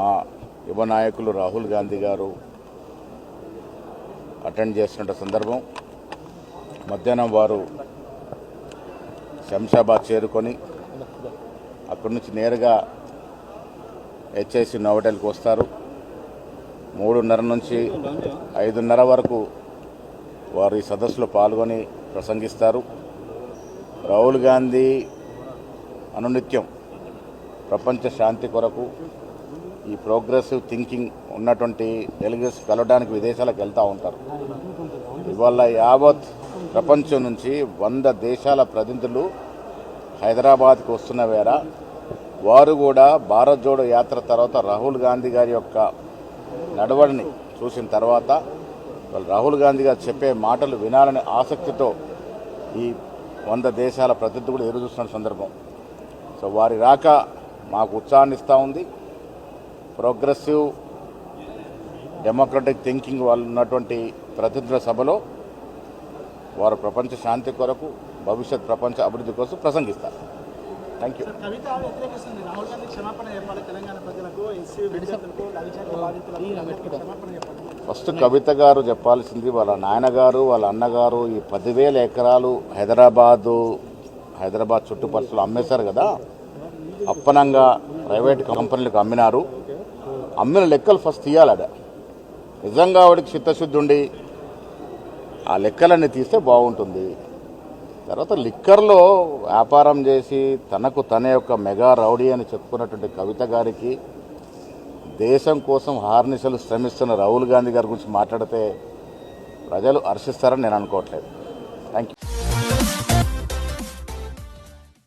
మా యువ నాయకులు రాహుల్ గాంధీ గారు అటెండ్ చేస్తున్న సందర్భం మధ్యాహ్నం వారు శంషాబాద్ చేరుకొని అక్కడి నుంచి నేరుగా హెచ్ఐసి నోవోటెల్కి వస్తారు. 3:30 నుంచి 5:30 వరకు వారు ఈ సదస్సులో పాల్గొని ప్రసంగిస్తారు. రాహుల్ గాంధీ అనునిత్యం ప్రపంచ శాంతి కొరకు ఈ ప్రోగ్రెసివ్ థింకింగ్ ఉన్నటువంటి డెలిగేట్స్ కలవడానికి విదేశాలకు వెళ్తూ ఉంటారు. ఇవాళ యావత్ ప్రపంచం నుంచి 100 దేశాల ప్రతినిధులు హైదరాబాద్కి వస్తున్న వేళ వారు కూడా భారత్ జోడో యాత్ర తర్వాత రాహుల్ గాంధీ గారి యొక్క నడవడిని చూసిన తర్వాత రాహుల్ గాంధీ గారు చెప్పే మాటలు వినాలనే ఆసక్తితో ఈ 100 దేశాల ప్రతినిధులు కూడా ఎదురు చూస్తున్న సందర్భం. సో వారి రాక మాకు ఉత్సాహాన్ని ఇస్తూ ఉంది. ప్రోగ్రెసివ్ డెమోక్రటిక్ థింకింగ్ వాళ్ళు ఉన్నటువంటి ప్రతినిధుల సభలో వారు ప్రపంచ శాంతి కొరకు భవిష్యత్ ప్రపంచ అభివృద్ధి కోసం ప్రసంగిస్తారు. Thank you. ఫస్ట్ కవిత గారు చెప్పాల్సింది వాళ్ళ నాయనగారు వాళ్ళ అన్నగారు ఈ 10,000 ఎకరాలు హైదరాబాద్ చుట్టుపక్కల అమ్మేశారు కదా, అప్పనంగా ప్రైవేట్ కంపెనీలకు అమ్మినారు. అమ్మిన లెక్కలు ఫస్ట్ తీయాలట. నిజంగా ఆవిడకి చిత్తశుద్ధి ఉండి ఆ లెక్కలన్నీ తీస్తే బాగుంటుంది. తర్వాత లిక్కర్లో వ్యాపారం చేసి తనకు తన యొక్క మెగా రౌడీ అని చెప్పుకున్నటువంటి కవిత గారికి దేశం కోసం హార్నిశలు శ్రమిస్తున్న రాహుల్ గాంధీ గారి గురించి మాట్లాడితే ప్రజలు హర్షిస్తారని నేను అనుకోవట్లేదు. Thank you.